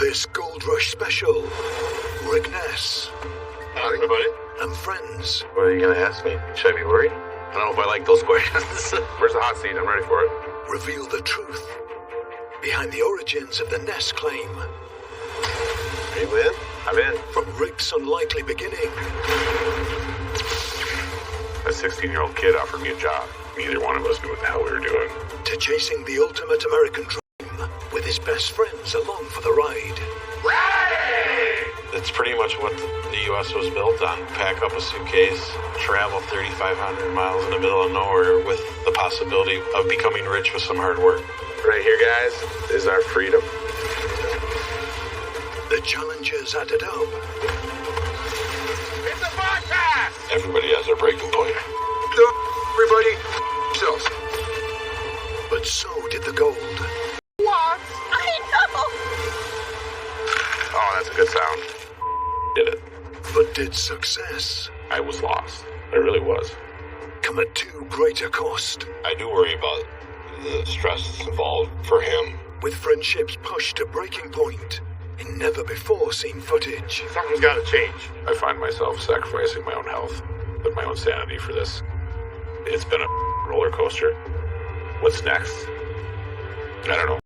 This Gold Rush special, Rick Ness. Howdy, everybody. And friends. What are you going to ask me? Should I be worried? I don't know if I like those questions. Where's the hot seat? I'm ready for it. Reveal the truth behind the origins of the Ness claim. Are you in? I'm in. From Rick's unlikely beginning. A 16-year-old kid offered me a job. Neither one of us knew what the hell we were doing. To chasing the ultimate American dream with his best friends along for the ride. It's pretty much what the U.S. was built on. Pack up a suitcase, travel 3,500 miles in the middle of nowhere with the possibility of becoming rich with some hard work. Right here, guys, is our freedom. The challenges added up. It's a podcast! Everybody has their breaking point. Everybody, yourselves. But so did the gold. What? I know! Oh, that's a good sound. Did it. But did success I was lost. I really was. come at too great a cost? I do worry about the stress involved for him. With friendships pushed to breaking point in never-before-seen footage. Something's got to change. I find myself sacrificing my own health, but my own sanity for this. It's been a roller coaster. What's next? I don't know.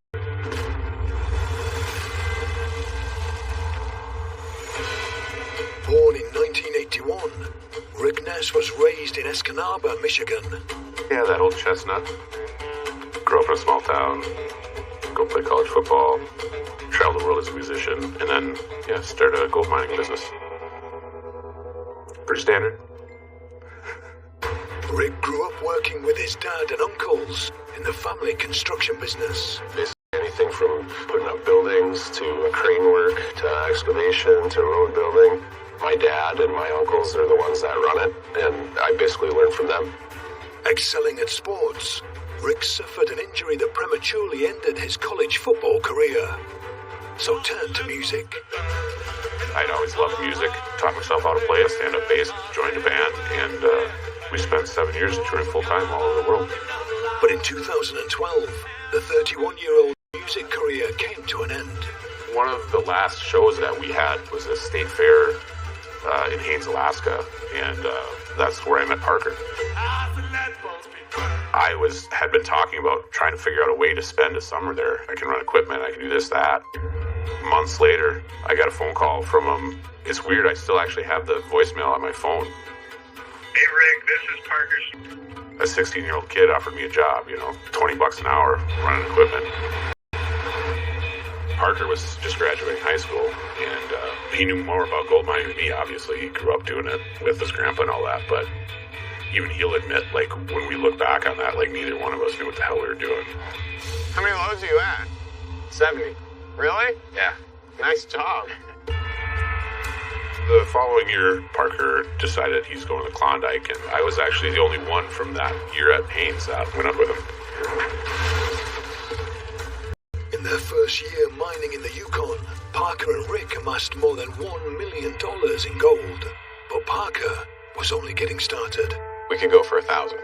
Born in 1981, Rick Ness was raised in Escanaba, Michigan. Yeah, that old chestnut. Grew up in a small town. Go play college football. Travel the world as a musician. And then, start a gold mining business. Pretty standard. Rick grew up working with his dad and uncles in the family construction business. Basically anything from putting up buildings to crane work to excavation to road building. My dad and my uncles are the ones that run it, and I basically learned from them. Excelling at sports, Rick suffered an injury that prematurely ended his college football career. So turned to music. I'd always loved music, taught myself how to play a stand-up bass, joined a band, and we spent 7 years touring full-time all over the world. But in 2012, the 31-year-old music career came to an end. One of the last shows that we had was a state fair in Haines, Alaska, and that's where I met Parker. I had been talking about trying to figure out a way to spend a summer there. I can run equipment, I can do this, that. Months later, I got a phone call from him. It's weird, I still actually have the voicemail on my phone. Hey Rick, this is Parker. A 16-year-old kid offered me a job, $20 an hour running equipment. Parker was just graduating high school, and he knew more about gold mining than me, obviously. He grew up doing it with his grandpa and all that, but even he'll admit, when we look back on that, neither one of us knew what the hell we were doing. How many loads are you at? 70. Really? Yeah. Nice job. The following year, Parker decided he's going to Klondike, and I was actually the only one from that year at Haines that went up with him. In their first year mining in the Yukon, Parker and Rick amassed more than $1 million in gold. But Parker was only getting started. We can go for 1,000.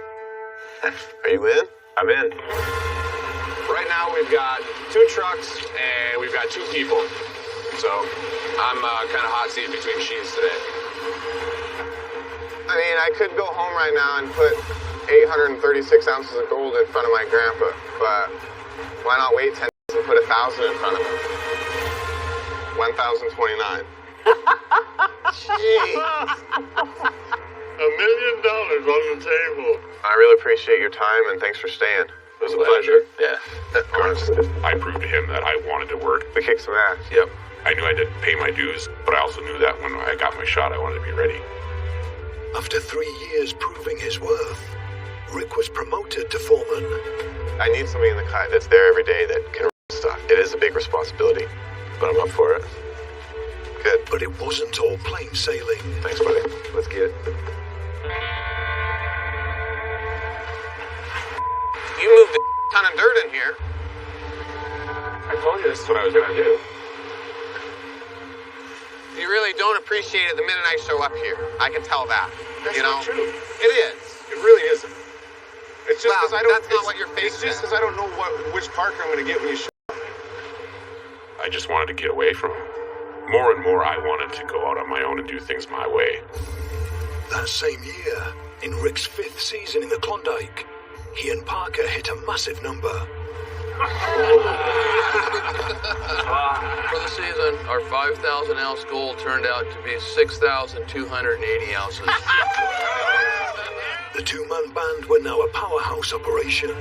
Are you in? I'm in. Right now we've got 2 trucks and we've got 2 people. So I'm kind of hot seat between sheets today. I mean, I could go home right now and put 836 ounces of gold in front of my grandpa, but why not wait 10 minutes and put 1,000 in front of him? 1,029. Jeez. $1 million on the table. I really appreciate your time and thanks for staying. It was a pleasure. Yeah. Of course. I proved to him that I wanted to work. We kicked some ass. Yep. I knew I did pay my dues, but I also knew that when I got my shot, I wanted to be ready. After 3 years proving his worth, Rick was promoted to foreman. I need somebody in the cut that's there every day that can run stuff. It is a big responsibility, but I'm up for it. Good. But it wasn't all plain sailing. Thanks, buddy. Let's get it. You moved a ton of dirt in here. I told you this is what I was going to do. You really don't appreciate it the minute I show up here. I can tell that. That's not true. It is. It really isn't. It's just Well, because I don't. that's not what your face It's just says. because I don't know which Parker I'm going to get when you show up. I just wanted to get away from him. More and more, I wanted to go out on my own and do things my way. That same year, in Rick's 5th season in the Klondike, he and Parker hit a massive number. For the season, our 5,000 ounce goal turned out to be 6,280 ounces. The two-man band were now a powerhouse operation,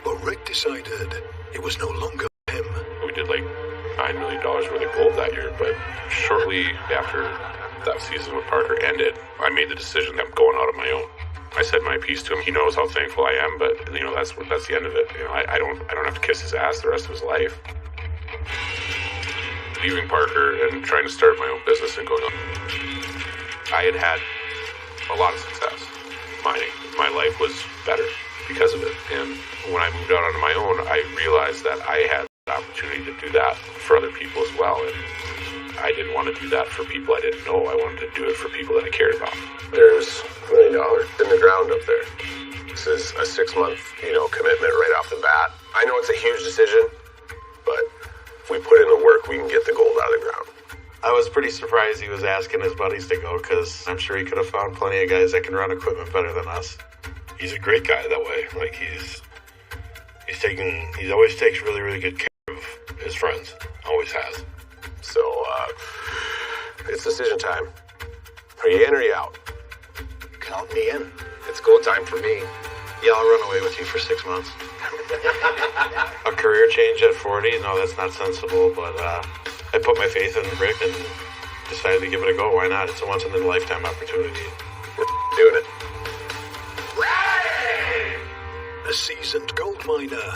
but Rick decided it was no longer him. We did like $9 million worth of gold that year, but shortly after that season with Parker ended, I made the decision that I'm going out on my own. I said my piece to him. He knows how thankful I am, but that's the end of it. I don't have to kiss his ass the rest of his life. Leaving Parker and trying to start my own business and going on. I had a lot of success mining. My life was better because of it. And when I moved out on my own, I realized that I had the opportunity to do that for other people as well. And I didn't want to do that for people I didn't know. I wanted to do it for people that I cared about. There's $1 million in the ground up there. This is a 6-month, commitment right off the bat. I know it's a huge decision, but if we put in the work, we can get the gold out of the ground. I was pretty surprised he was asking his buddies to go, because I'm sure he could have found plenty of guys that can run equipment better than us. He's a great guy that way. Like he always takes really, really good care of his friends. Always has. So, it's decision time. Are you in or are you out? Count me in. It's go time for me. Yeah, I'll run away with you for 6 months. A career change at 40? No, that's not sensible, but I put my faith in Rick and decided to give it a go. Why not? It's a once-in-a-lifetime opportunity. We're doing it. A seasoned gold miner,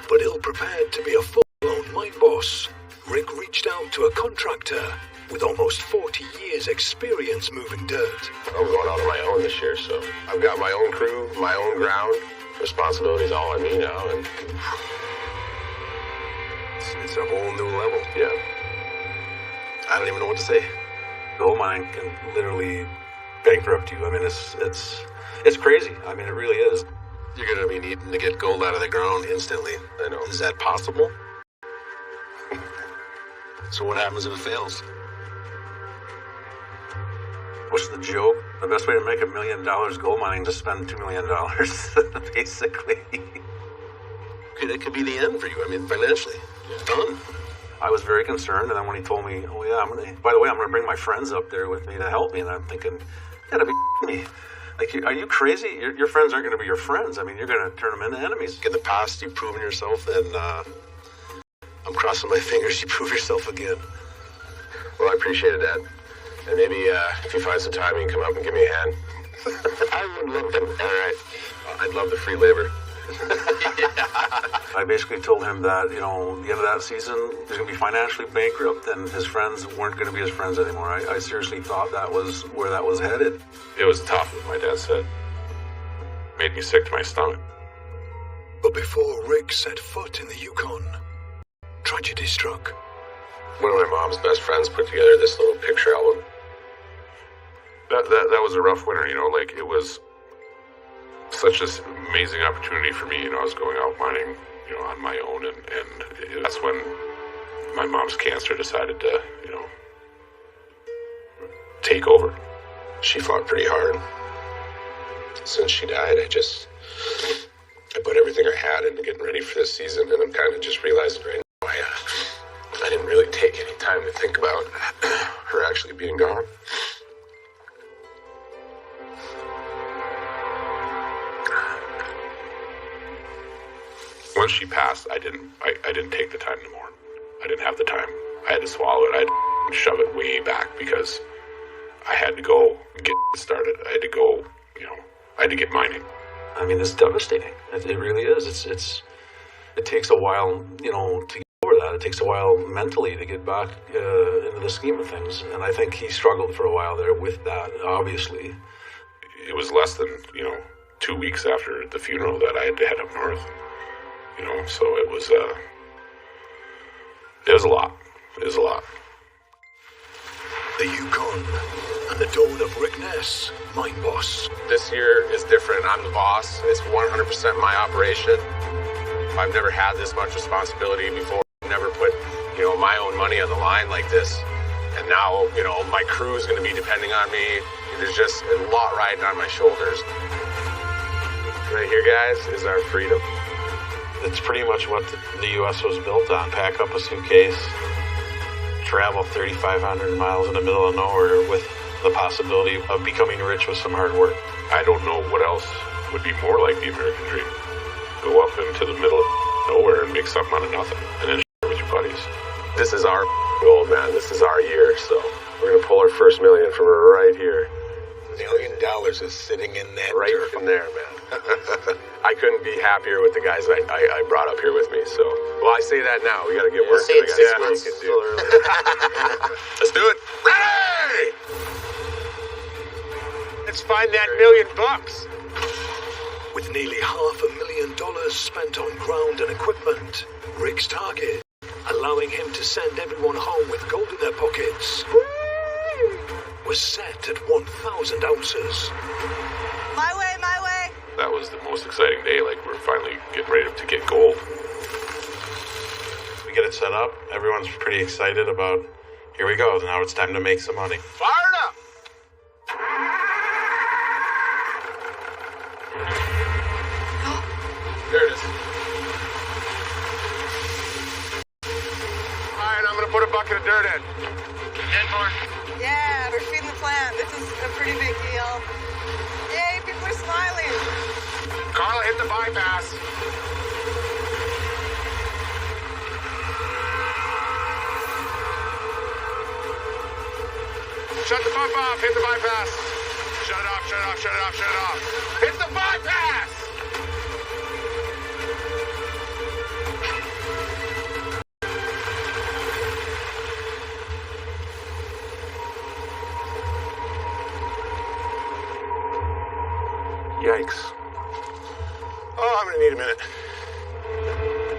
but ill-prepared to be a full-blown mine boss, Rick reached out to a contractor with almost 40 years' experience moving dirt. I'm going out on my own this year, so I've got my own crew, my own ground. Responsibility's all on me now, and it's a whole new level. Yeah. I don't even know what to say. Gold mining can literally bankrupt you. I mean, it's crazy. I mean, it really is. You're going to be needing to get gold out of the ground instantly. I know. Is that possible? So what happens if it fails? What's the joke? The best way to make $1 million gold mining is to spend $2 million, basically. Okay, that could be the end for you. I mean, financially. Done. I was very concerned, and then when he told me, oh yeah, by the way, I'm going to bring my friends up there with me to help me, and I'm thinking, you gotta be me. Like, are you crazy? Your friends aren't going to be your friends. I mean, you're going to turn them into enemies. In the past, you've proven yourself, and I'm crossing my fingers you prove yourself again. Well, I appreciate it, Dad. And maybe if you find some time, you can come up and give me a hand. I would love that. All right. I'd love the free labor. I basically told him that, the end of that season, he's going to be financially bankrupt, and his friends weren't going to be his friends anymore. I seriously thought that was where that was headed. It was tough, my dad said. Made me sick to my stomach. But before Rick set foot in the Yukon, tragedy struck. One of my mom's best friends put together this little picture album. That was a rough winter, it was such an amazing opportunity for me. I was going out mining, on my own, and that's when my mom's cancer decided to, take over. She fought pretty hard. Since she died, I put everything I had into getting ready for this season, and I'm kind of just realizing right now I didn't really take any time to think about her actually being gone. Once she passed, I didn't take the time to mourn. I didn't have the time. I had to swallow it. I had to shove it way back because I had to go get started. I had to go, I had to get mining. I mean, it's devastating. It really is. It takes a while, to get over that. It takes a while mentally to get back into the scheme of things. And I think he struggled for a while there with that, obviously. It was less than, 2 weeks after the funeral that I had to head up north. So it was a lot. It was a lot. The Yukon and the dawn of Rick Ness, mine boss. This year is different. I'm the boss. It's 100% my operation. I've never had this much responsibility before. I've never put my own money on the line like this. And now, my crew is going to be depending on me. There's just a lot riding on my shoulders. Right here, guys, is our freedom. It's pretty much what the U.S. was built on. Pack up a suitcase, travel 3,500 miles in the middle of nowhere with the possibility of becoming rich with some hard work. I don't know what else would be more like the American dream. Go up into the middle of nowhere and make something out of nothing, and then share with your buddies. This is our goal, man. This is our year, so we're going to pull our first million from right here. $1 million is sitting in that right dirt. in there, man. I couldn't be happier with the guys I brought up here with me, so. Well, I say that now. We got to get work. Say it 6 months. Let's do it. Ready! Let's find that $1 million. With nearly $500,000 spent on ground and equipment, Rick's target, allowing him to send everyone home with gold in their pockets, was set at 1,000 ounces. My way, my way. That was the most exciting day. Like, we're finally getting ready to get gold. We get it set up. Everyone's pretty excited about, here we go. Now it's time to make some money. Fire it up! There it is. All right, I'm going to put a bucket of dirt in. And more. Yeah, we're feeding the plant. This is a pretty big deal. Yay, people are smiling. Carla, hit the bypass. Shut the pump off. Hit the bypass. Shut it off, shut it off, shut it off, shut it off. Hit the bypass! Yikes. Oh, I'm going to need a minute.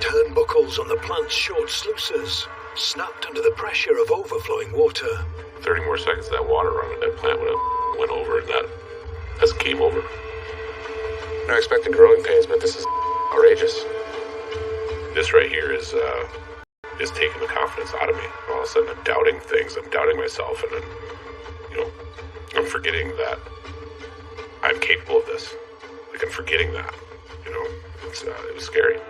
Turnbuckles on the plant's short sluices snapped under the pressure of overflowing water. 30 more seconds of that water run and that plant would have went over, and that's game over. I expected growing pains, but this is outrageous. This right here is taking the confidence out of me. All of a sudden, I'm doubting things. I'm doubting myself, and then, I'm forgetting that I'm capable of this. Like, I'm forgetting that. It was scary.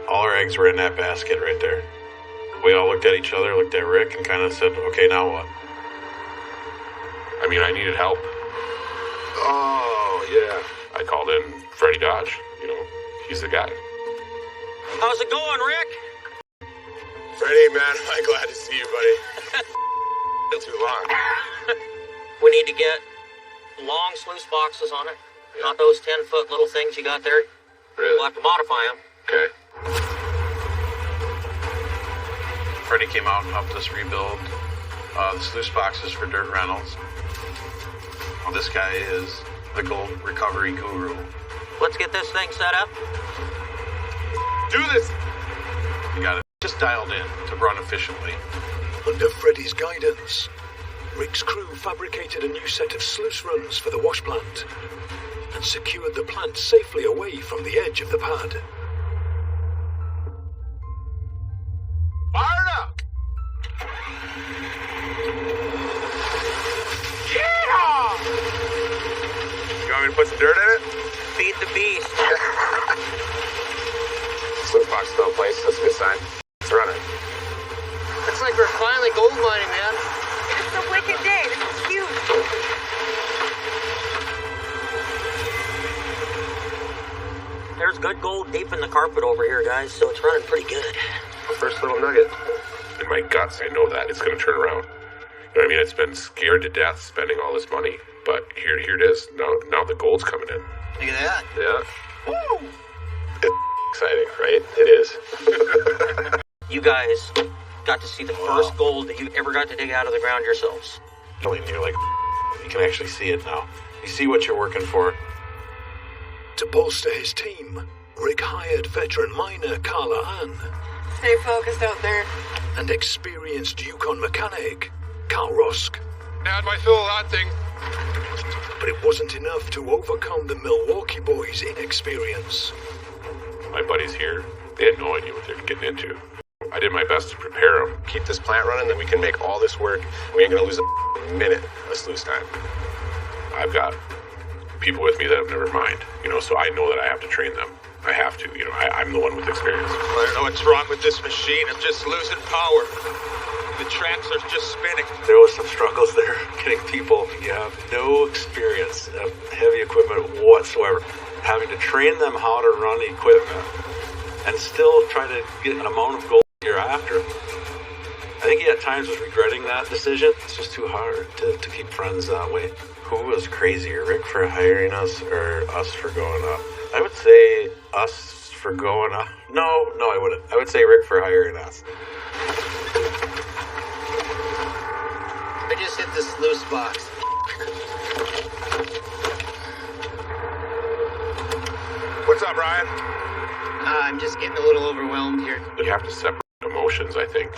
All our eggs were in that basket right there. We all looked at each other, looked at Rick, and kind of said, okay, now what? I mean, I needed help. Oh, yeah. I called in Freddie Dodge. He's the guy. How's it going, Rick? Freddie, man, I'm glad to see you, buddy. Been too long. We need to get long sluice boxes on it. Yeah. Not those 10-foot little things you got there. Really? We'll have to modify them. Okay. Freddie came out and helped us rebuild the sluice boxes for dirt rentals. Well, this guy is the gold recovery guru. Let's get this thing set up. Do this! You got it just dialed in to run efficiently. Under Freddie's guidance, Rick's crew fabricated a new set of sluice runs for the wash plant and secured the plant safely away from the edge of the pad. Fire it up! Yeah! You want me to put some dirt in it? Feed the beast. Sluice box still in place. That's a good sign. Let's run it. It's like we're finally gold mining, man. It's a wicked day. This is huge. There's good gold deep in the carpet over here, guys, so it's running pretty good. First little nugget. In my guts, I know that it's going to turn around. You know what I mean? It's been scared to death spending all this money, but here it is. Now the gold's coming in. Look at that. Yeah. Woo! It's exciting, right? It is. You guys got to see the first gold that you ever got to dig out of the ground yourselves. You're like, you can actually see it now. You see what you're working for. To bolster his team, Rick hired veteran miner Carla Ann Stay focused out there. and experienced Yukon mechanic Carl Rosk. How'd my fill of that thing? But it wasn't enough to overcome the Milwaukee boys' inexperience. My buddies here, they had no idea what they were getting into. I did my best to prepare him. Keep this plant running, then we can make all this work. We ain't gonna lose a minute of sluice time. I've got people with me that have never mined, so I know that I have to train them. I have to, I'm the one with experience. I don't know what's wrong with this machine. I'm just losing power. The tracks are just spinning. There was some struggles there, getting people, you have no experience of heavy equipment whatsoever, having to train them how to run equipment and still try to get an amount of gold you're after. I think he at times was regretting that decision. It's just too hard to keep friends that way. Who was crazier, Rick for hiring us or us for going up? I would say us for going up. No, I wouldn't. I would say Rick for hiring us. I just hit the sluice box. What's up, Ryan? I'm just getting a little overwhelmed here. You have to separate emotions, I think.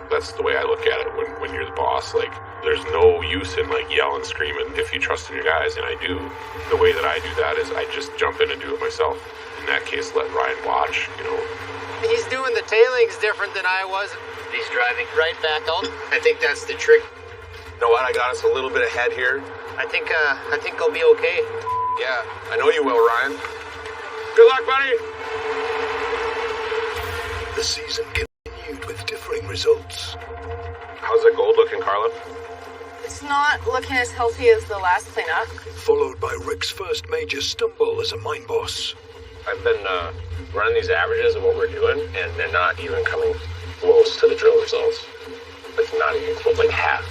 That's the way I look at it when you're the boss. Like, there's no use in, yelling, screaming if you trust in your guys, and I do. The way that I do that is I just jump in and do it myself. In that case, let Ryan watch, He's doing the tailings different than I was. He's driving right back out. I think that's the trick. You know what? I got us a little bit ahead here. I think I'll be okay. Yeah, I know you will, Ryan. Good luck, buddy. The season continued with differing results. How's that gold looking, Carla? It's not looking as healthy as the last cleanup. Followed by Rick's first major stumble as a mine boss. I've been running these averages of what we're doing, and they're not even coming close to the drill results. It's not even close, like half.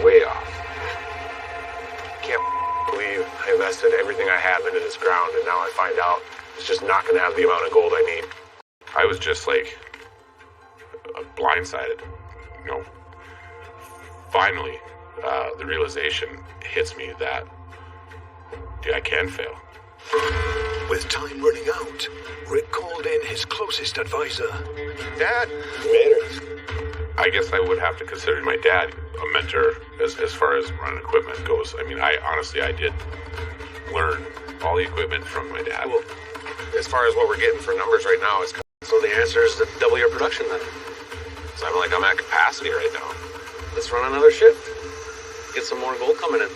Way off. Can't believe I invested everything I have into this ground, and now I find out it's just not going to have the amount of gold I need. I was just blindsided. Finally, the realization hits me that, I can fail. With time running out, Rick called in his closest advisor. Dad? You made her. I guess I would have to consider my dad a mentor as far as running equipment goes. I mean, I did learn all the equipment from my dad. Well, as far as what we're getting for numbers right now, so the answer is to double your production then. So I'm at capacity right now. Let's run another shift. Get some more gold coming in.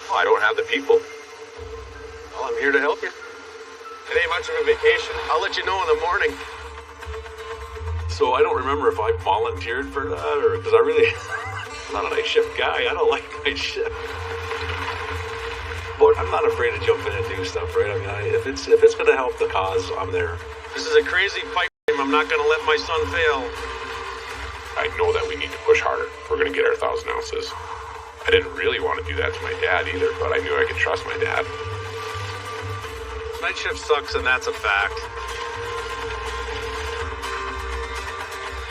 Well, I don't have the people. Well, I'm here to help you. It ain't much of a vacation. I'll let you know in the morning. So I don't remember if I volunteered for that or because I'm not a night shift guy. I don't like night shift. But I'm not afraid to jump in and do stuff, right? I mean, if it's going to help the cause, I'm there. This is a crazy pipe. I'm not going to let my son fail. I know that we need to push harder. We're going to get our 1,000 ounces. I didn't really want to do that to my dad either, but I knew I could trust my dad. Night shift sucks, and that's a fact.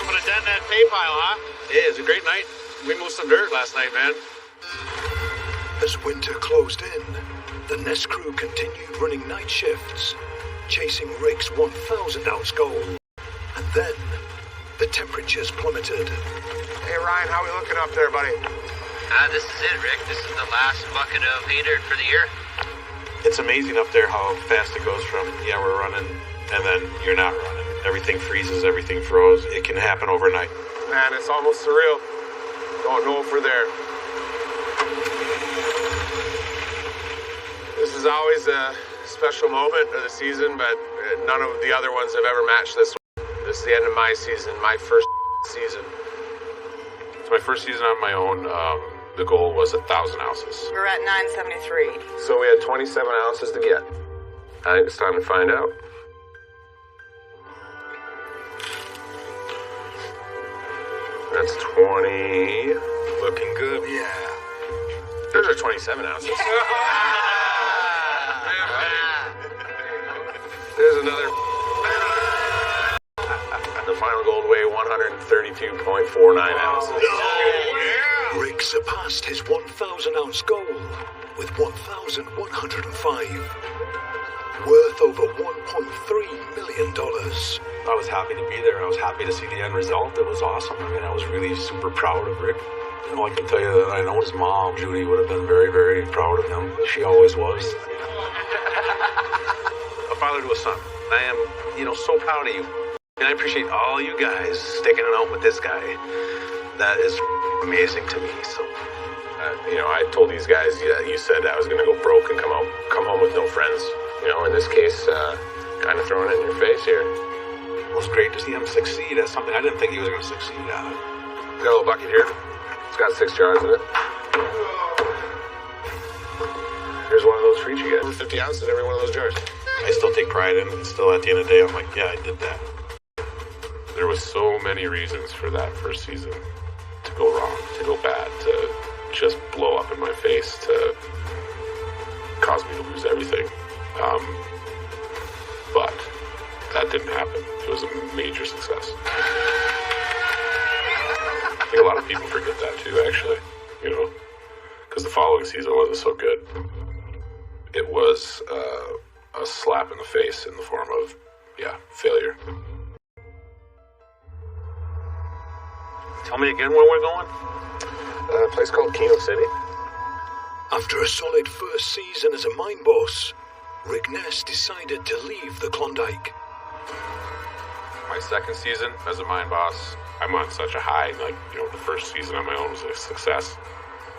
Put a dent in that pay pile, huh? Yeah, it was a great night. We moved some dirt last night, man. As winter closed in, the Nest crew continued running night shifts, chasing Rick's 1,000-ounce goal. And then, the temperatures plummeted. Hey, Ryan, how we looking up there, buddy? This is it, Rick. This is the last bucket of hay dirt for the year. It's amazing up there how fast it goes from, we're running, and then you're not running. Everything freezes, everything froze. It can happen overnight. Man, it's almost surreal. Don't know if we're there. This is always a special moment of the season, but none of the other ones have ever matched this one. This is the end of my season, my first season. It's my first season on my own. The goal was 1,000 ounces. We're at 973. So we had 27 ounces to get. I think it's time to find out. That's 20. Looking good. Yeah. Those are 27 ounces. There's another. The final gold weigh 132.49 ounces. Rick surpassed his 1,000-ounce goal with 1,105, worth over $1.3 million. I was happy to be there. I was happy to see the end result. It was awesome. I mean, I was really super proud of Rick. I can tell you that I know his mom, Judy, would have been very, very proud of him. She always was. A father to a son. I am, so proud of you. And I appreciate all you guys sticking it out with this guy. That is amazing to me. So, I told these guys, you said I was going to go broke and come home with no friends. In this case, kind of throwing it in your face here. it was great to see him succeed at something I didn't think he was going to succeed at. Got a little bucket here. It's got 6 jars in it. Here's one of those treats you get. 50 ounces in every one of those jars. I still take pride in it, and still at the end of the day, I'm like, yeah, I did that. There was so many reasons for that first season to go wrong, to go bad, to just blow up in my face, to cause me to lose everything. But that didn't happen. It was a major success. I think a lot of people forget that too, actually, because the following season wasn't so good. It was a slap in the face in the form of, failure. Tell me again where we're going? A place called Keno City. After a solid first season as a mine boss, Rick Ness decided to leave the Klondike. My second season as a mine boss, I'm on such a high. The first season on my own was a success.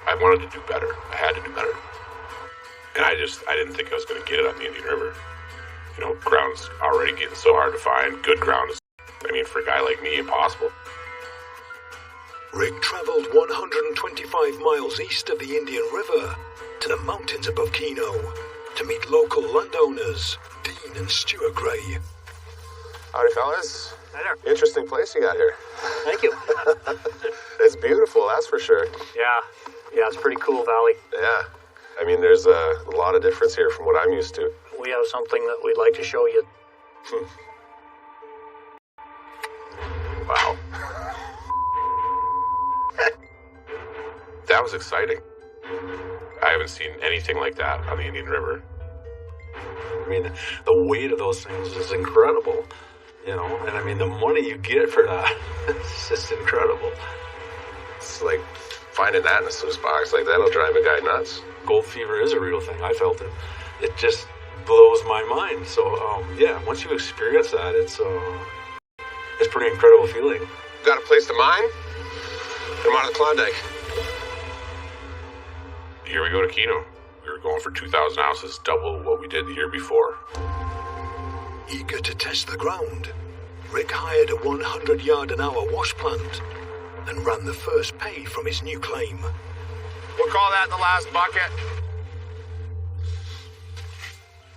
I wanted to do better. I had to do better. And I didn't think I was going to get it on the Indian River. Ground's already getting so hard to find. Good ground is, for a guy like me, impossible. Rick traveled 125 miles east of the Indian River to the mountains above Keno to meet local landowners, Dean and Stuart Gray. Howdy, fellas. Hi there. Interesting place you got here. Thank you. It's beautiful, that's for sure. Yeah, it's a pretty cool valley. Yeah. There's a lot of difference here from what I'm used to. We have something that we'd like to show you. Wow. That was exciting. I haven't seen anything like that on the Indian River. The weight of those things is incredible, and the money you get for that, it's just incredible. It's like finding that in a sluice box, that'll drive a guy nuts. Gold fever is a real thing. I felt it. It just blows my mind. So, once you experience that, it's a pretty incredible feeling. Got a place to mine? I'm on the Klondike. Here we go to Keno. We were going for 2,000 ounces, double what we did the year before. Eager to test the ground, Rick hired a 100-yard-an-hour wash plant and ran the first pay from his new claim. We'll call that the last bucket.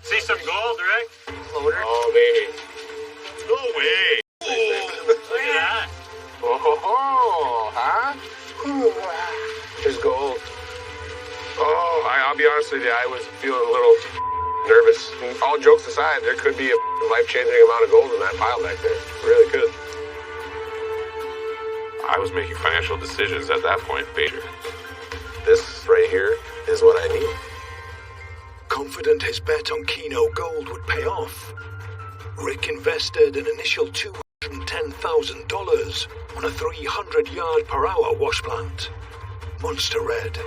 See some gold, Rick? Loader. Oh, baby. No way. Look at that. Oh, huh? There's gold. Oh, I'll be honest with you, I was feeling a little nervous. All jokes aside, there could be a life-changing amount of gold in that pile back there. Really could. I was making financial decisions at that point, Bader. This right here is what I need. Confident his bet on Keno Gold would pay off, Rick invested an initial $210,000 on a 300-yard-per-hour wash plant, Monster Red.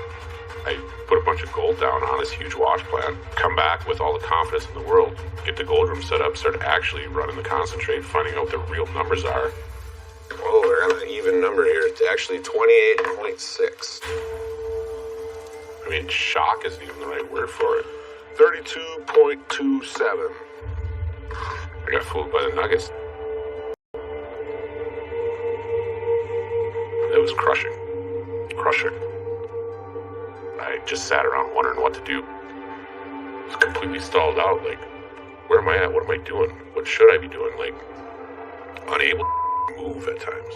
I put a bunch of gold down on this huge wash plant, come back with all the confidence in the world, get the gold room set up, start actually running the concentrate, finding out what the real numbers are. Oh, we're on an even number here. It's actually 28.6. Shock isn't even the right word for it. 32.27. I got fooled by the nuggets. It was crushing. I just sat around wondering what to do. I was completely stalled out. Where am I at? What am I doing? What should I be doing? Unable to move at times.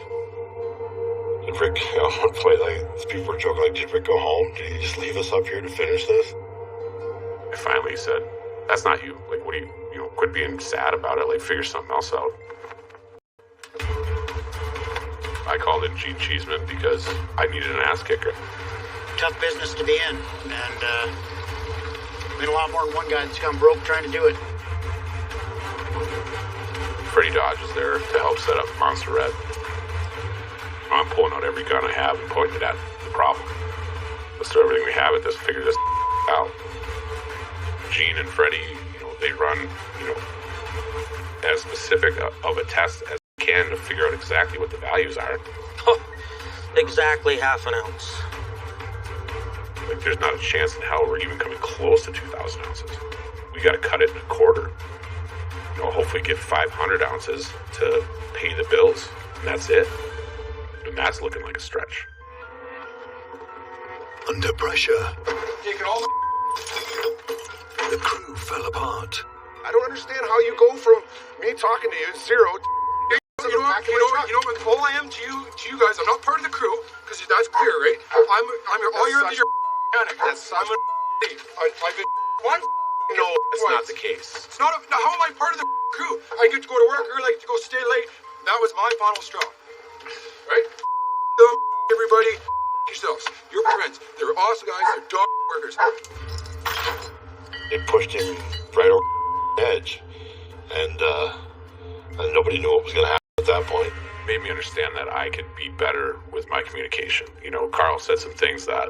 Did Rick, at one point, people were joking, did Rick go home? Did he just leave us up here to finish this? I finally said, that's not you. What do you quit being sad about it. Figure something else out. I called in Gene Cheeseman because I needed an ass kicker. Tough business to be in, and been a lot more than one guy that's gone broke trying to do it. Freddie Dodge is there to help set up Monster Red. I'm pulling out every gun I have and pointing it at the problem. Let's throw everything we have at this, figure this out. Gene and Freddie, they run, as specific of a test as plan to figure out exactly what the values are. Exactly half an ounce. Like, there's not a chance in hell we're even coming close to 2,000 ounces. We got to cut it in a quarter. You know, hopefully get 500 ounces to pay the bills, and that's it. And that's looking like a stretch. Under pressure, Taking all the crew fell apart. I don't understand how you go from me talking to you, zero, you know, all I am to you guys, I'm not part of the crew, because that's clear, right? All you're mechanic. I'm a thief. I've been one. No, that's not the case. It's not. How am I part of the crew? I get to go to work early, I get to go stay late. That was my final straw. Right? Them, everybody, yourselves. Your friends. They're awesome guys. They're dog workers. It pushed him right over the edge, and nobody knew what was going to happen at that point. Made me understand that I could be better with my communication. You know, Carl said some things that,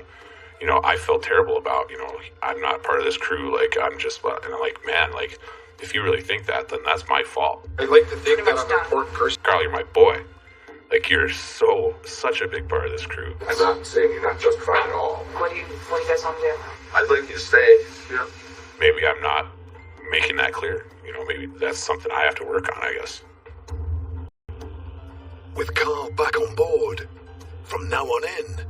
you know, I felt terrible about. You know, I'm not part of this crew. Like, I'm just, and I'm like, man, like, if you really think that, then that's my fault. I like to think that I'm an important person. Carl, you're my boy. Like, you're such a big part of this crew. I'm not saying you're not justified at all. What do you guys want to do? I'd like you to stay. Yeah. Maybe I'm not making that clear. You know, maybe that's something I have to work on, I guess. With Carl back on board, from now on in,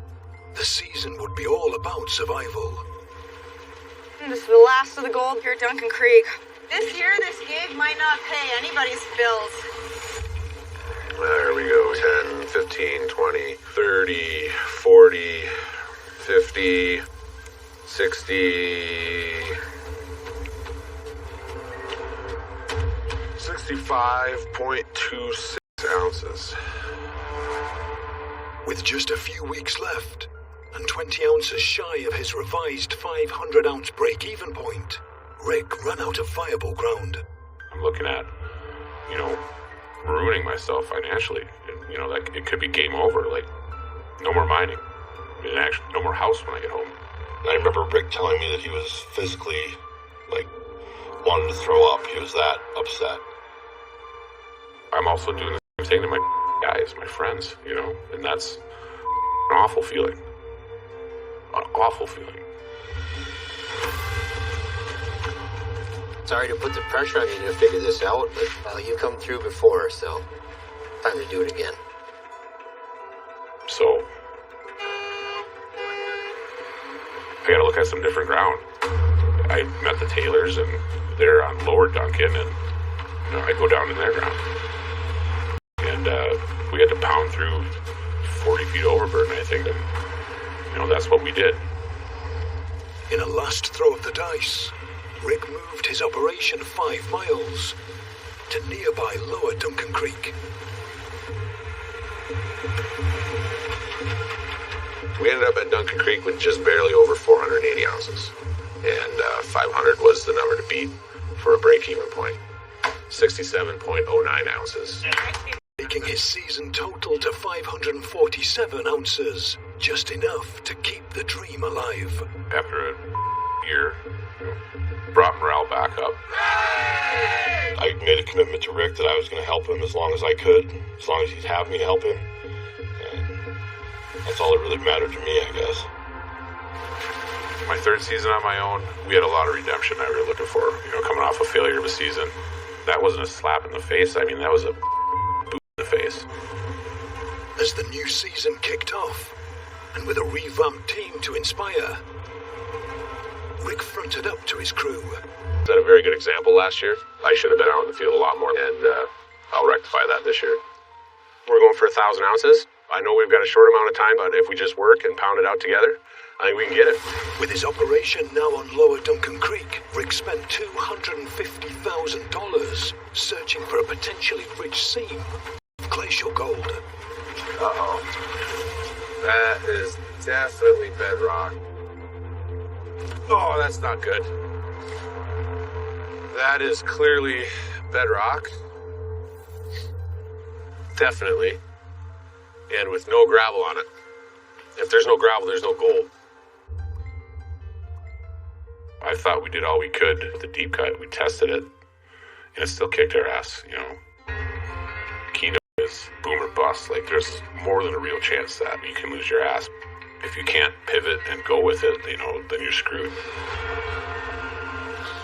the season would be all about survival. This is the last of the gold here at Duncan Creek. This year, this gig might not pay anybody's bills. There we go. 10, 15, 20, 30, 40, 50, 60... 65.26 ounces. With just a few weeks left, and 20 ounces shy of his revised 500-ounce break-even point, Rick ran out of viable ground. I'm looking at, you know, ruining myself financially. And, you know, like, it could be game over. Like, no more mining. And actually, no more house when I get home. And I remember Rick telling me that he was physically, like, wanted to throw up. He was that upset. I'm also doing the same thing to my guys, my friends, you know, and that's an awful feeling. An awful feeling. Sorry to put the pressure on you to figure this out, but you come through before, so time to do it again. So, I gotta look at some different ground. I met the Taylors, and they're on Lower Duncan, and, you know, I go down to their ground. And we had to pound through 40 feet overburden, I think, and, you know, that's what we did. In a last throw of the dice, Rick moved his operation 5 miles to nearby Lower Duncan Creek. We ended up at Duncan Creek with just barely over 480 ounces. And 500 was the number to beat for a break-even point. 67.09 ounces. Taking his season total to 547 ounces, just enough to keep the dream alive. After a year, you know, brought morale back up. I made a commitment to Rick that I was going to help him as long as I could, as long as he'd have me help him. And that's all that really mattered to me, I guess. My third season on my own, we had a lot of redemption that we were looking for. You know, coming off a failure of a season. That wasn't a slap in the face. I mean, that was a boot in the face. As the new season kicked off, and with a revamped team to inspire, Rick fronted up to his crew. Set a very good example last year. I should have been out in the field a lot more, and I'll rectify that this year. We're going for 1,000 ounces. I know we've got a short amount of time, but if we just work and pound it out together, I think we can get it. With his operation now on Lower Duncan Creek, Rick spent $250,000 searching for a potentially rich seam of glacial gold. Uh-oh. That is definitely bedrock. Oh, that's not good. That is clearly bedrock. Definitely. And with no gravel on it. If there's no gravel, there's no gold. I thought we did all we could with the deep cut. We tested it, and it still kicked our ass, you know. Keynote is loss. Like, there's more than a real chance that you can lose your ass. If you can't pivot and go with it, then you're screwed.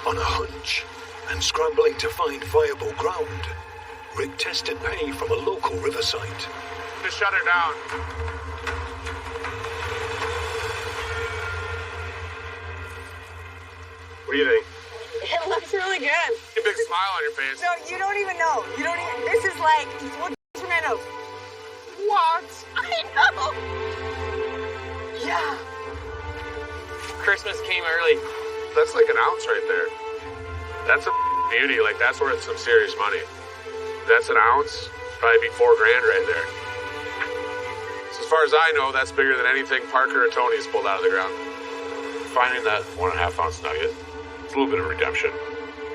On a hunch and scrambling to find viable ground, Rick tested pay from a local riverside. Just shut her down. What do you think? It looks really good. A big smile on your face. No, you don't even know. This is like what tomatoes. What? I know. Yeah. Christmas came early. That's like an ounce right there. That's a beauty. Like, that's worth some serious money. That's an ounce, probably be $4,000 right there. So as far as I know, that's bigger than anything Parker or Tony's pulled out of the ground. Finding that 1.5 ounce nugget, it's a little bit of redemption.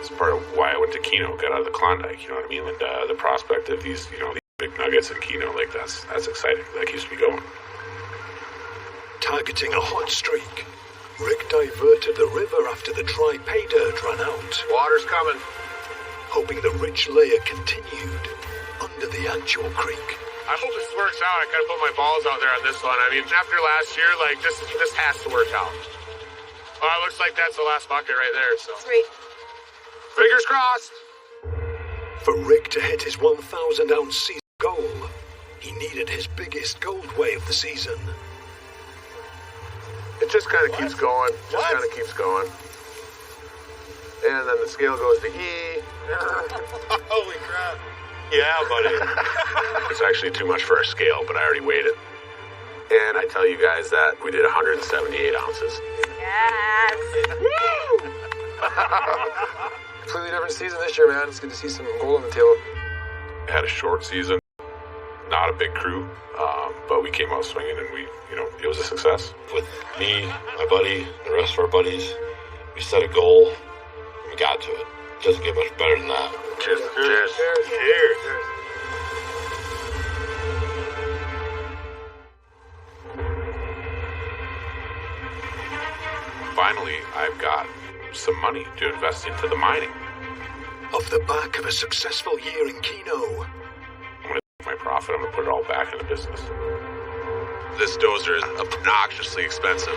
It's part of why I went to Keno, got out of the Klondike, you know what I mean? And the prospect of these, these big nuggets in Keno, like, that's exciting. That keeps me going. Targeting a hot streak, Rick diverted the river after the dry pay dirt ran out. Water's coming. Hoping the rich layer continued under the actual creek. I hope this works out. I kind of put my balls out there on this one. I mean, after last year, like, this has to work out. Oh, it looks like that's the last bucket right there, so. Sweet. Fingers crossed. For Rick to hit his 1,000 ounce season goal, he needed his biggest gold weigh of the season. It just kind of keeps going. Just kind of keeps going. And then the scale goes to E. Holy crap. Yeah, buddy. It's actually too much for our scale, but I already weighed it. And I tell you guys that we did 178 ounces. Yes. Woo! Completely different season this year, man. It's good to see some gold on the table. I had a short season, not a big crew, but we came out swinging, and it was a success. With me, my buddy, the rest of our buddies, we set a goal, and we got to it. It doesn't get much better than that. Cheers. Cheers. Cheers. Cheers. Finally, I've got some money to invest into the mining. Off the back of a successful year in Keno, I'm going to take my profit, I'm going to put it all back into business. This dozer is obnoxiously expensive.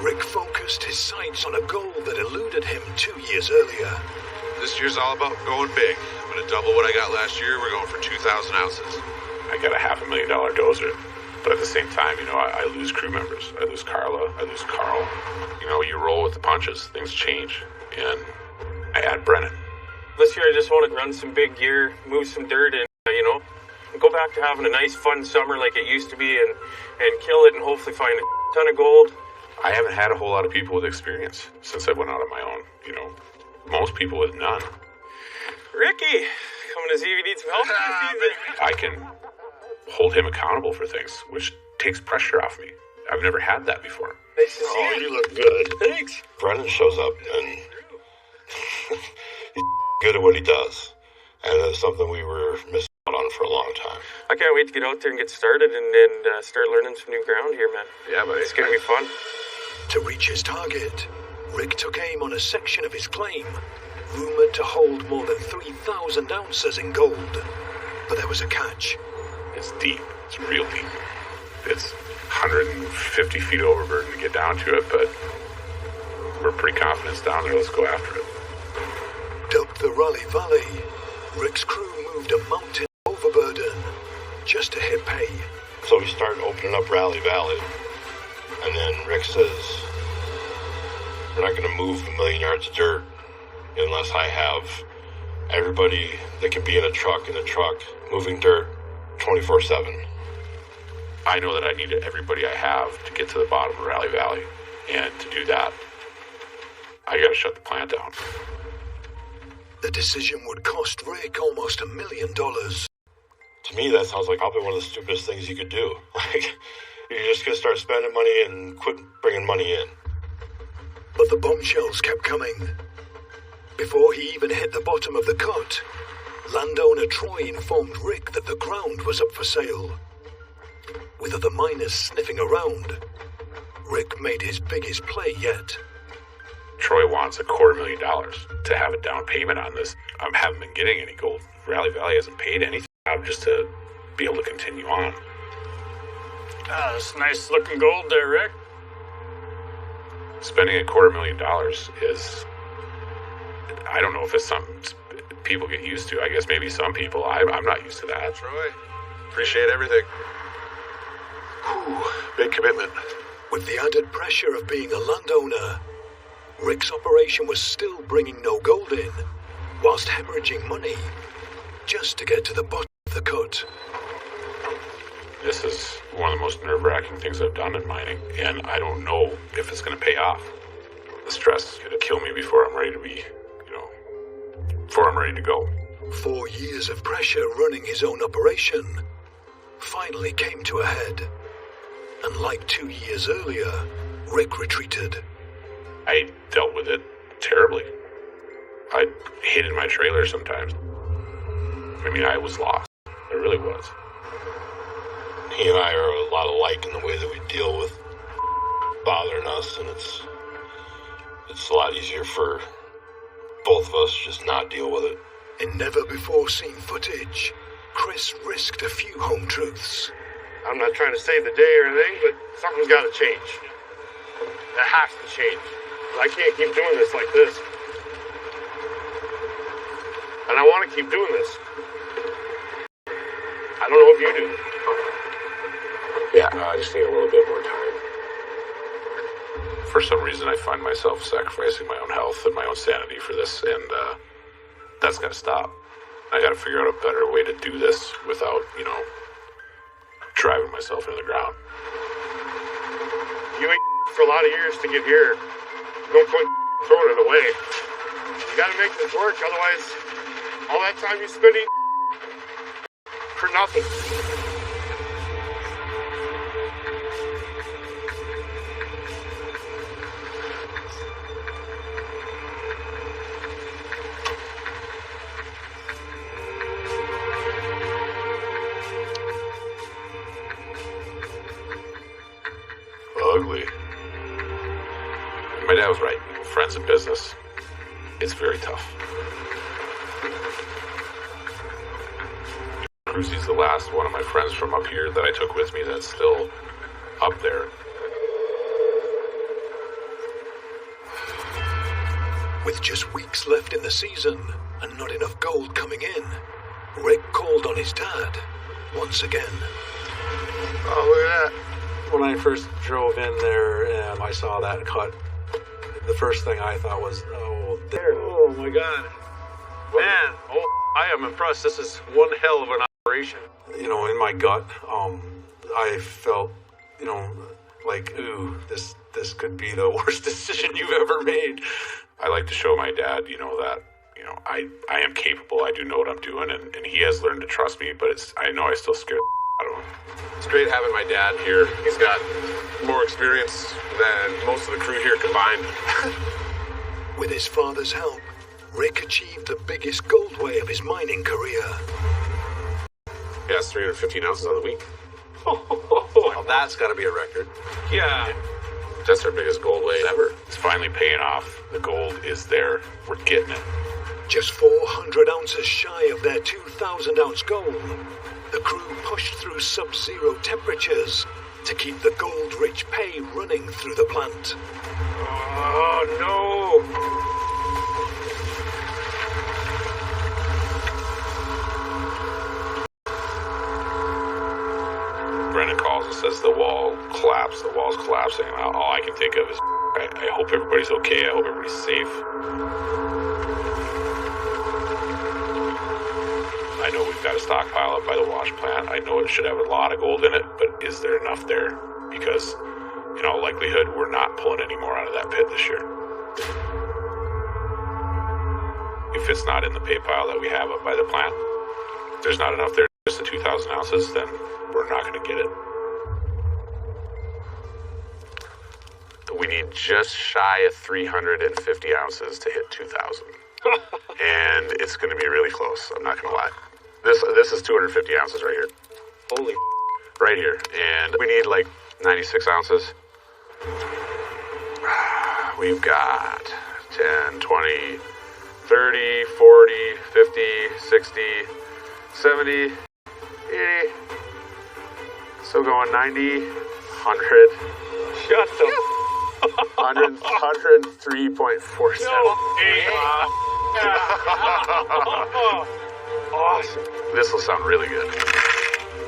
Rick focused his sights on a goal that eluded him 2 years earlier. This year's all about going big. I'm going to double what I got last year. We're going for 2,000 ounces. I got a $500,000 dozer, but at the same time, I lose crew members. I lose Carla, I lose Carl. You roll with the punches, things change, and I add Brennan. This year I just want to run some big gear, move some dirt, and go back to having a nice fun summer like it used to be, and kill it and hopefully find a ton of gold. I haven't had a whole lot of people with experience since I went out on my own. Most people with none. Ricky, coming to see if you need some help this season. I can hold him accountable for things, which takes pressure off me. I've never had that before. Nice to see you. You look good. Thanks. Brennan shows up, and he's good at what he does. And it's something we were missing out on for a long time. I can't wait to get out there and get started and start learning some new ground here, man. Yeah, buddy. It's going to be fun. To reach his target, Rick took aim on a section of his claim, rumored to hold more than 3,000 ounces in gold. But there was a catch. It's deep. It's real deep. It's 150 feet overburden to get down to it, but we're pretty confident it's down there. Let's go after it. Dubbed the Raleigh Valley, Rick's crew moved a mountain overburden just to hit pay. So we start opening up Raleigh Valley, and then Rick says, we're not going to move 1,000,000 yards of dirt unless I have everybody that can be in a truck moving dirt 24/7. I know that I need everybody I have to get to the bottom of Raleigh Valley, and to do that, I got to shut the plant down. The decision would cost Rick almost $1 million. To me, that sounds like probably one of the stupidest things you could do. Like, you're just going to start spending money and quit bringing money in. But the bombshells kept coming. Before he even hit the bottom of the cut, landowner Troy informed Rick that the ground was up for sale. With other miners sniffing around, Rick made his biggest play yet. Troy wants $250,000 to have a down payment on this. I haven't been getting any gold. Raleigh Valley hasn't paid anything out just to be able to continue on. That's nice looking gold there, Rick. Spending $250,000 is, I don't know if it's something people get used to. I guess maybe some people. I'm not used to that. Troy, appreciate everything. Whew, big commitment. With the added pressure of being a landowner, Rick's operation was still bringing no gold in, whilst hemorrhaging money, just to get to the bottom of the cut. This is one of the most nerve-wracking things I've done in mining, and I don't know if it's going to pay off. The stress could kill me before I'm ready to be, before I'm ready to go. 4 years of pressure running his own operation finally came to a head. And like 2 years earlier, Rick retreated. I dealt with it terribly. I hated my trailer sometimes. I mean, I was lost. I really was. He and I are a lot alike in the way that we deal with bothering us, and it's a lot easier for both of us to just not deal with it. In never-before-seen footage, Chris risked a few home truths. I'm not trying to save the day or anything, but something's got to change. It has to change. I can't keep doing this like this. And I want to keep doing this. I don't know if you do. Yeah, I just need a little bit more time. For some reason, I find myself sacrificing my own health and my own sanity for this, and that's got to stop. I got to figure out a better way to do this without, driving myself into the ground. You ate for a lot of years to get here. Don't quit throwing it away. You got to make this work, otherwise, all that time you spent eating for nothing. Ugly. My dad was right. Friends in business, it's very tough. Cruzy's the last one of my friends from up here that I took with me that's still up there. With just weeks left in the season and not enough gold coming in, Rick called on his dad once again. Oh, look at that. When I first drove in there and I saw that cut, the first thing I thought was, oh, there. Oh, my God. Man, I am impressed. This is one hell of an operation. In my gut, I felt, like, ooh, this could be the worst decision you've ever made. I like to show my dad, that, I am capable. I do know what I'm doing, and he has learned to trust me, but I know I still scare the out of him. It's great having my dad here. He's got more experience than most of the crew here combined. With his father's help, Rick achieved the biggest gold way of his mining career. Yeah, it's 315 ounces on the week. Well, that's got to be a record. Yeah. That's our biggest gold way ever. It's finally paying off. The gold is there. We're getting it. Just 400 ounces shy of their 2,000-ounce goal, the crew pushed through sub-zero temperatures to keep the gold-rich pay running through the plant. Oh, no! Brennan calls and says the wall collapsed. The wall's collapsing. All I can think of is I hope everybody's okay. I hope everybody's safe. I know we've got a stockpile up by the wash plant. I know it should have a lot of gold in it, but is there enough there? Because, in all likelihood, we're not pulling any more out of that pit this year. If it's not in the pay pile that we have up by the plant, if there's not enough there, just the 2,000 ounces, then we're not going to get it. We need just shy of 350 ounces to hit 2,000. And it's going to be really close, I'm not going to lie. This is 250 ounces right here. Holy right here. And we need like 96 ounces. We've got 10, 20, 30, 40, 50, 60, 70, 80, So going 90, 100. Shut the 103.47. Awesome. This will sound really good.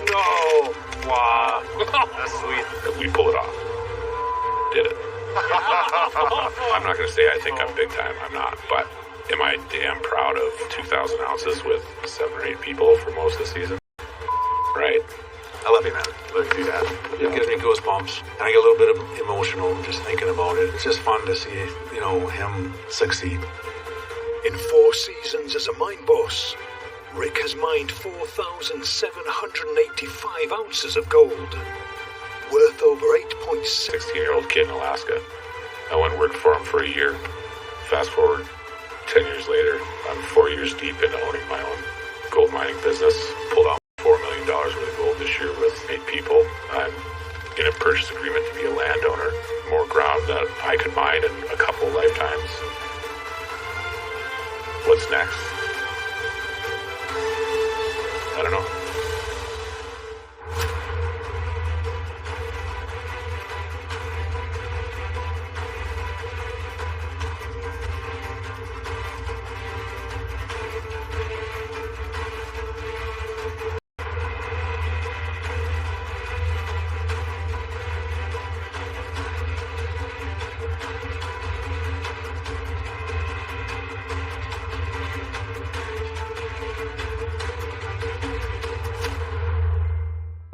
No. Wow. That's sweet. We pull it off. Did it. I'm not going to say I think I'm big time. I'm not. But am I damn proud of 2,000 ounces with 7 or 8 people for most of the season? Right? I love you, man. Look, do that. It gives me goosebumps. And I get a little bit emotional just thinking about it. It's just fun to see, him succeed. In 4 seasons as a mine boss, Rick has mined 4,785 ounces of gold, worth over 8.6. 16-year-old kid in Alaska. I went and worked for him for a year. Fast forward 10 years later, I'm 4 years deep into owning my own gold mining business. Pulled out $4 million worth of gold this year with 8 people. I'm in a purchase agreement to be a landowner. More ground that I could mine in a couple lifetimes. What's next? I don't know.